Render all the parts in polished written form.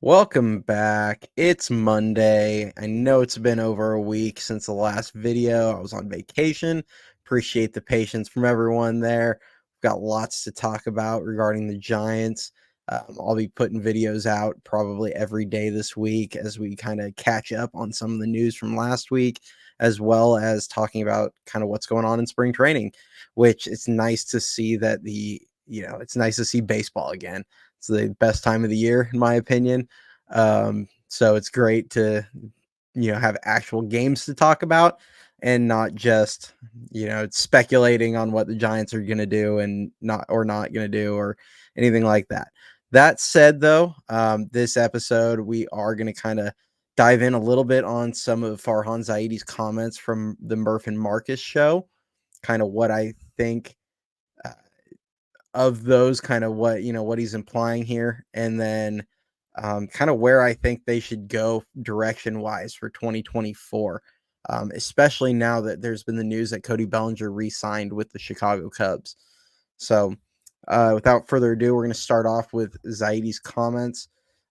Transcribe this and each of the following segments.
Welcome back. It's Monday. I know it's been over a week since the last video. I was on vacation. Appreciate the patience from everyone there. We've got lots to talk about regarding the Giants. I'll be putting videos out probably every day this week as we kind of catch up on some of the news from last week, as well as talking about kind of what's going on in spring training, which it's nice to see that it's nice to see baseball again. It's the best time of the year, in my opinion. So it's great to, have actual games to talk about and not just, speculating on what the Giants are going to do and not going to do or anything like that. That said, though, this episode, we are going to kind of dive in a little bit on some of Farhan Zaidi's comments from the Murph and Marcus show, kind of what I think uh, of those, kind of what he's implying here, and then kind of where I think they should go direction wise for 2024, especially now that there's been the news that Cody Bellinger re-signed with the Chicago Cubs. So without further ado, we're going to start off with Zaidi's comments.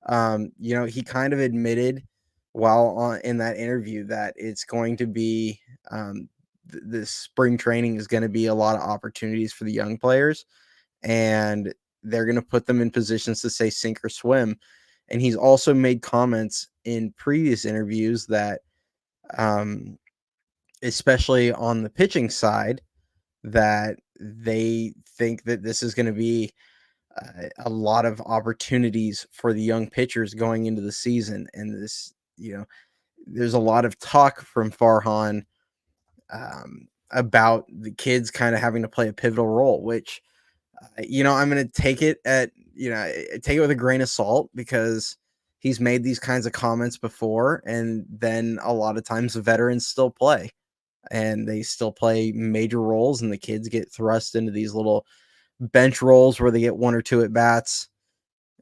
He kind of admitted in that interview that it's going to be this spring training is going to be a lot of opportunities for the young players, and they're going to put them in positions to say sink or swim. And he's also made comments in previous interviews that, um, especially on the pitching side, that they think that this is going to be a lot of opportunities for the young pitchers going into the season. And there's a lot of talk from Farhan about the kids kind of having to play a pivotal role, which I'm going to take it with a grain of salt because he's made these kinds of comments before. And then a lot of times the veterans still play and they still play major roles, and the kids get thrust into these little bench roles where they get one or two at bats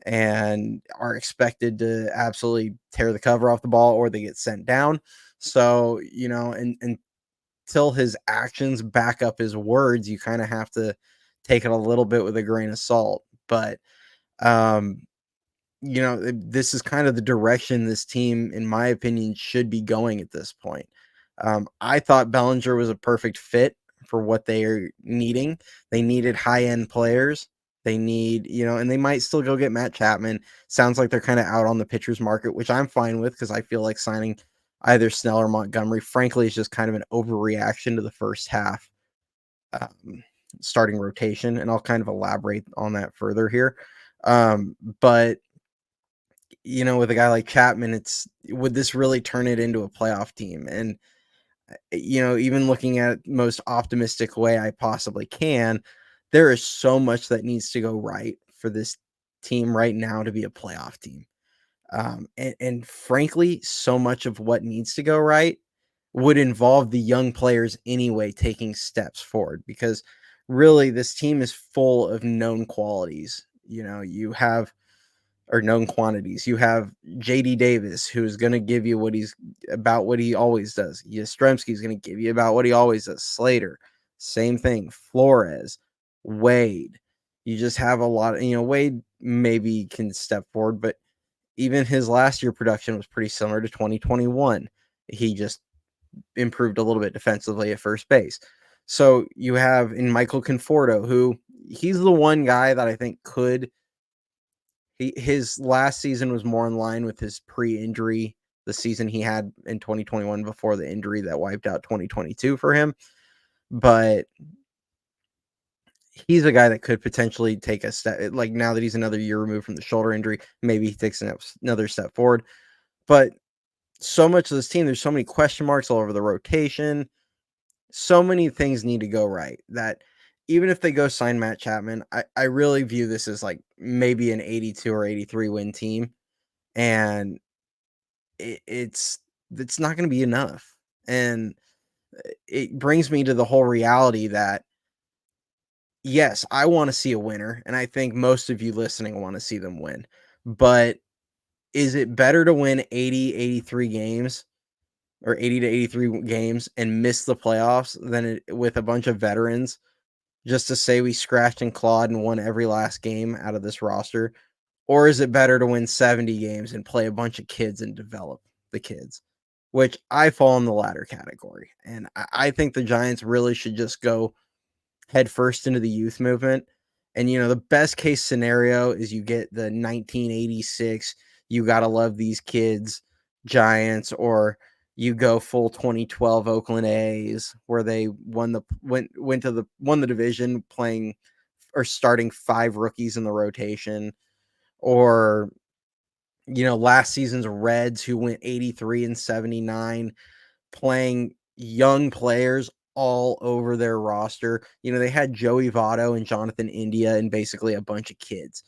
and are expected to absolutely tear the cover off the ball, or they get sent down. So, and until his actions back up his words, you kind of have to take it a little bit with a grain of salt. But um, this is kind of the direction this team, in my opinion, should be going at this point. I thought Bellinger was a perfect fit for what they are needing. They needed high-end players. They need, and they might still go get Matt Chapman. Sounds like they're kind of out on the pitchers market, which I'm fine with because I feel like signing either Snell or Montgomery, frankly, is just kind of an overreaction to the first half um, starting rotation. And I'll kind of elaborate on that further here. But with a guy like Chapman, would this really turn it into a playoff team? And even looking at it most optimistic way I possibly can, there is so much that needs to go right for this team right now to be a playoff team. And frankly, so much of what needs to go right would involve the young players anyway taking steps forward, because really this team is full of known qualities. You have or known quantities. You have JD Davis, who's going to give you what he always does. Yastrzemski's going to give you about what he always does. Slater, same thing. Flores, Wade. You just have a lot of, Wade maybe can step forward, but even his last year production was pretty similar to 2021. He just improved a little bit defensively at first base. So you have in Michael Conforto, who he's the one guy that I think his last season was more in line with his pre-injury, the season he had in 2021 before the injury that wiped out 2022 for him. But he's a guy that could potentially take a step, like now that he's another year removed from the shoulder injury, maybe he takes another step forward. But so much of this team, there's so many question marks all over the rotation. So many things need to go right that even if they go sign Matt Chapman, I really view this as like maybe an 82 or 83 win team. And it's not going to be enough. And it brings me to the whole reality that yes, I want to see a winner, and I think most of you listening want to see them win. But is it better to win 80, 83 games or 80 to 83 games and miss the playoffs with a bunch of veterans just to say we scratched and clawed and won every last game out of this roster? Or is it better to win 70 games and play a bunch of kids and develop the kids? Which I fall in the latter category. And I think the Giants really should just go head first into the youth movement. And, the best case scenario is you get the 1986, you got to love these kids Giants, or you go full 2012 Oakland A's where they won the division playing or starting 5 rookies in the rotation, or last season's Reds who went 83 and 79 playing young players all over their roster. They had Joey Votto and Jonathan India and basically a bunch of kids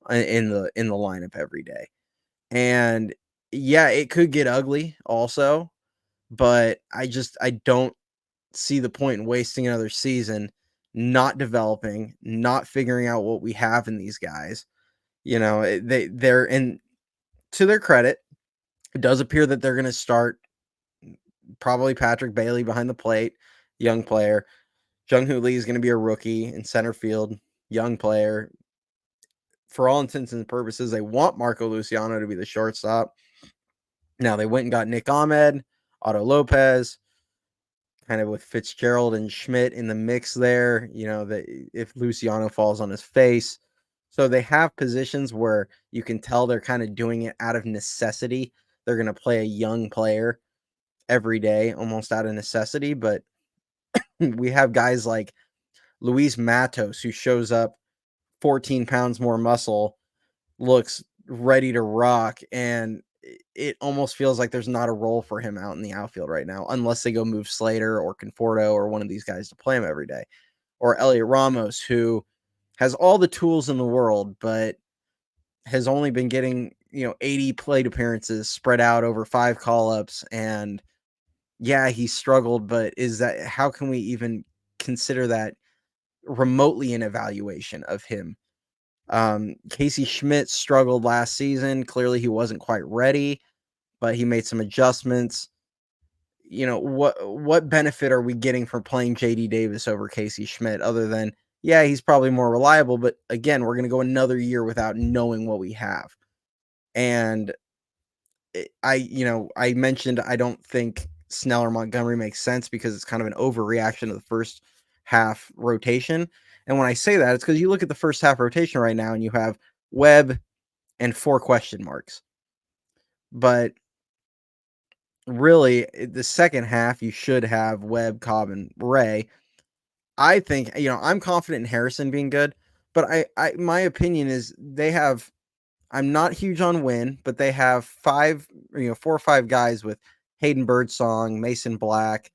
in the lineup every day. And yeah, it could get ugly also, but I don't see the point in wasting another season not developing, not figuring out what we have in these guys. They're in, to their credit, it does appear that they're going to start probably Patrick Bailey behind the plate, young player. Jung-Hoo Lee is going to be a rookie in center field, young player. For all intents and purposes, they want Marco Luciano to be the shortstop. Now, they went and got Nick Ahmed, Otto Lopez, kind of with Fitzgerald and Schmidt in the mix there, if Luciano falls on his face. So they have positions where you can tell they're kind of doing it out of necessity. They're going to play a young player every day, almost out of necessity. But we have guys like Luis Matos, who shows up 14 pounds more muscle, looks ready to rock, and it almost feels like there's not a role for him out in the outfield right now, unless they go move Slater or Conforto or one of these guys to play him every day. Or Elliot Ramos, who has all the tools in the world, but has only been getting, 80 plate appearances spread out over 5 call-ups. And yeah, he struggled, but how can we even consider that remotely an evaluation of him? Casey Schmidt struggled last season. Clearly he wasn't quite ready, but he made some adjustments. What benefit are we getting from playing JD Davis over Casey Schmidt other than, yeah, he's probably more reliable, but again, we're going to go another year without knowing what we have. And I mentioned I don't think Snell or Montgomery makes sense because it's kind of an overreaction to the first half rotation. And when I say that, it's because you look at the first half rotation right now and you have Webb and 4 question marks. But really, the second half, you should have Webb, Cobb, and Ray. I think, I'm confident in Harrison being good, but my opinion is I'm not huge on Wynn, but they have 4 or 5 guys with Hayden Birdsong, Mason Black,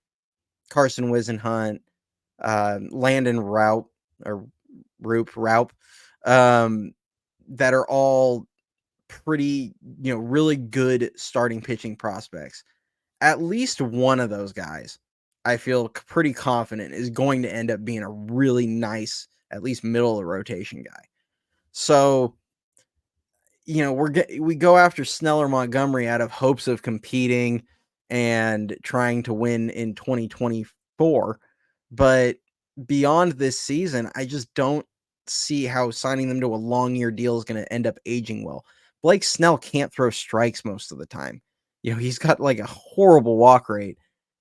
Carson Whisenhunt, Landon Raup, that are all pretty, really good starting pitching prospects. At least one of those guys, I feel pretty confident, is going to end up being a really nice, at least middle of the rotation guy. So, we go after Snell or Montgomery out of hopes of competing and trying to win in 2024. But beyond this season, I just don't see how signing them to a long year deal is going to end up aging well. Blake Snell can't throw strikes most of the time. He's got like a horrible walk rate.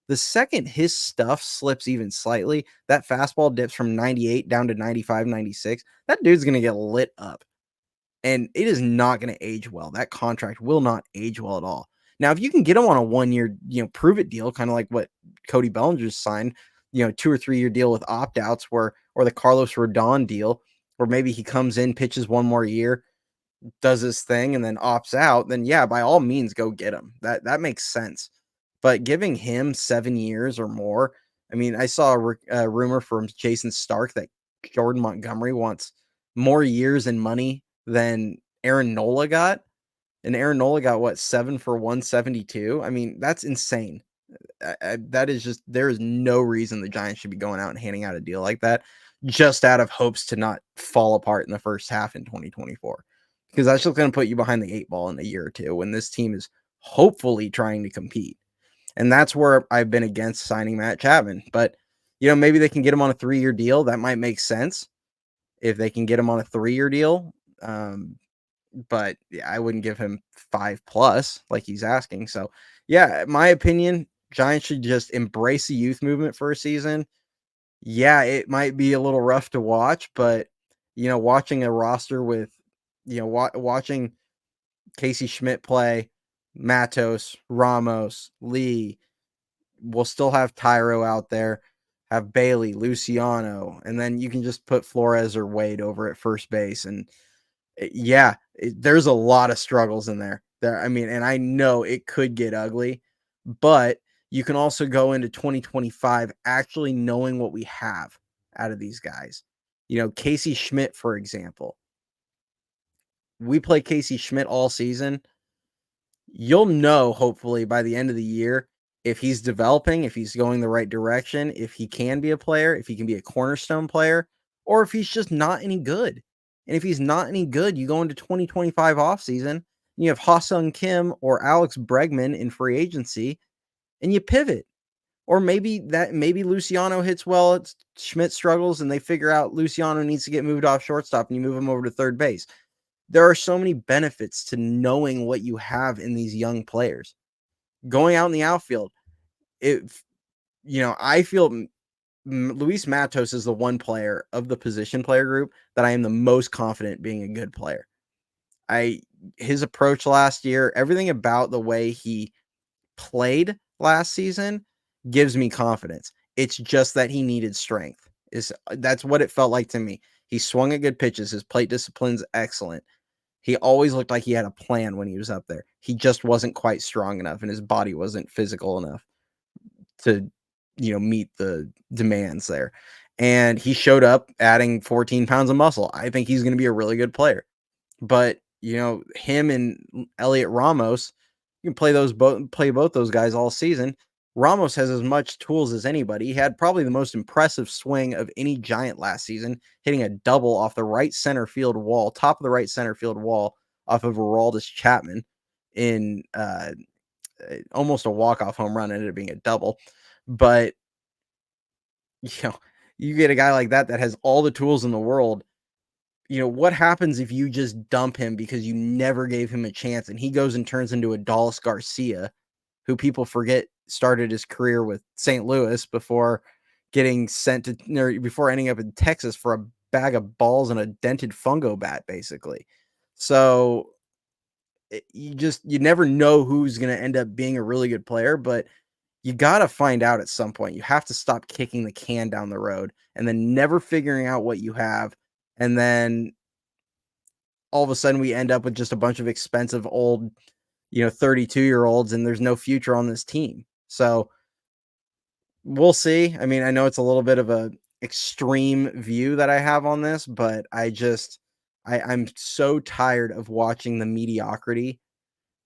The second his stuff slips even slightly, that fastball dips from 98 down to 95, 96. That dude's going to get lit up. And it is not going to age well. That contract will not age well at all. Now, if you can get him on a 1-year, prove it deal, kind of like what Cody Bellinger signed, 2 or 3 year deal with opt outs, or the Carlos Rodon deal, where maybe he comes in, pitches 1 more year, does his thing, and then opts out, then yeah, by all means, go get him. That makes sense. But giving him 7 years or more, I mean, I saw a rumor from Jason Stark that Jordan Montgomery wants more years and money than Aaron Nola got. And Aaron Nola got what, 7 for 172? I mean, that's insane. That is just, there is no reason the Giants should be going out and handing out a deal like that just out of hopes to not fall apart in the first half in 2024. Because that's just going to put you behind the 8 ball in a year or two when this team is hopefully trying to compete. And that's where I've been against signing Matt Chapman. But, maybe they can get him on a 3-year deal. That might make sense if they can get him on a 3-year deal. but yeah, I wouldn't give him 5+ like he's asking. So yeah, my opinion, Giants should just embrace the youth movement for a season. Yeah, it might be a little rough to watch, but watching a roster with, watching Casey Schmidt play, Matos, Ramos, Lee, we'll still have Tyro out there, have Bailey, Luciano, and then you can just put Flores or Wade over at first base. And yeah, there's a lot of struggles in there. I mean, and I know it could get ugly, but you can also go into 2025 actually knowing what we have out of these guys. Casey Schmidt, for example. We play Casey Schmidt all season. You'll know, hopefully, by the end of the year if he's developing, if he's going the right direction, if he can be a player, if he can be a cornerstone player, or if he's just not any good. And if he's not any good, you go into 2025 offseason, and you have Ha-Seong Kim or Alex Bregman in free agency, and you pivot. Or maybe Luciano hits well, Schmidt struggles, and they figure out Luciano needs to get moved off shortstop, and you move him over to third base. There are so many benefits to knowing what you have in these young players. Going out in the outfield, I feel Luis Matos is the one player of the position player group that I am the most confident being a good player. His approach last year, everything about the way he played last season gives me confidence. It's just that he needed strength. That's what it felt like to me. He swung at good pitches. His plate discipline's excellent. He always looked like he had a plan when he was up there. He just wasn't quite strong enough, and his body wasn't physical enough to, meet the demands there. And he showed up adding 14 pounds of muscle. I think he's going to be a really good player. But, him and Elliot Ramos, you can play both those guys all season. Ramos has as much tools as anybody. He had probably the most impressive swing of any Giant last season, hitting a double off the right center field wall, top of the right center field wall off of Aroldis Chapman in almost a walk-off home run, ended up being a double. But, you get a guy like that has all the tools in the world. What happens if you just dump him because you never gave him a chance and he goes and turns into Adolis Garcia, who people forget started his career with St. Louis before getting sent to, before ending up in Texas for a bag of balls and a dented fungo bat, basically. So you never know who's going to end up being a really good player, but you got to find out at some point. You have to stop kicking the can down the road and then never figuring out what you have. And then all of a sudden we end up with just a bunch of expensive old, 32-year-olds, and there's no future on this team. So we'll see. I mean, I know it's a little bit of a extreme view that I have on this, but I'm so tired of watching the mediocrity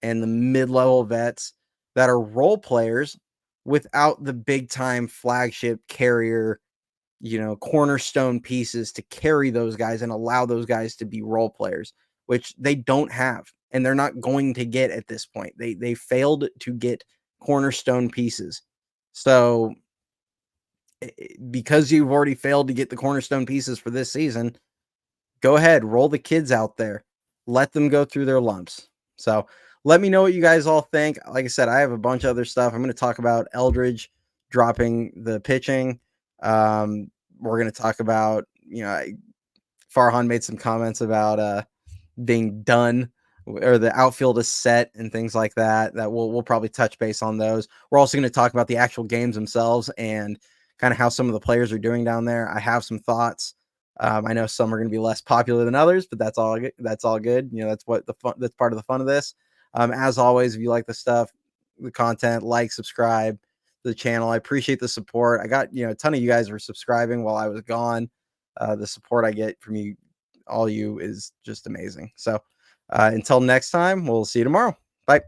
and the mid-level vets that are role players without the big time flagship carrier, cornerstone pieces to carry those guys and allow those guys to be role players, which they don't have and they're not going to get at this point. They failed to get cornerstone pieces. So because you've already failed to get the cornerstone pieces for this season, go ahead, roll the kids out there. Let them go through their lumps. So let me know what you guys all think. Like I said, I have a bunch of other stuff. I'm going to talk about Eldridge dropping the pitching. We're going to talk about, Farhan made some comments about being done, or the outfield is set and things like that. That we'll probably touch base on those. We're also going to talk about the actual games themselves and kind of how some of the players are doing down there. I have some thoughts. I know some are going to be less popular than others, but that's all good. That's all good. That's what that's part of the fun of this. As always, if you like the stuff, the content, like, subscribe to the channel. I appreciate the support. I got, a ton of you guys were subscribing while I was gone. The support I get from all you is just amazing. So until next time, we'll see you tomorrow. Bye.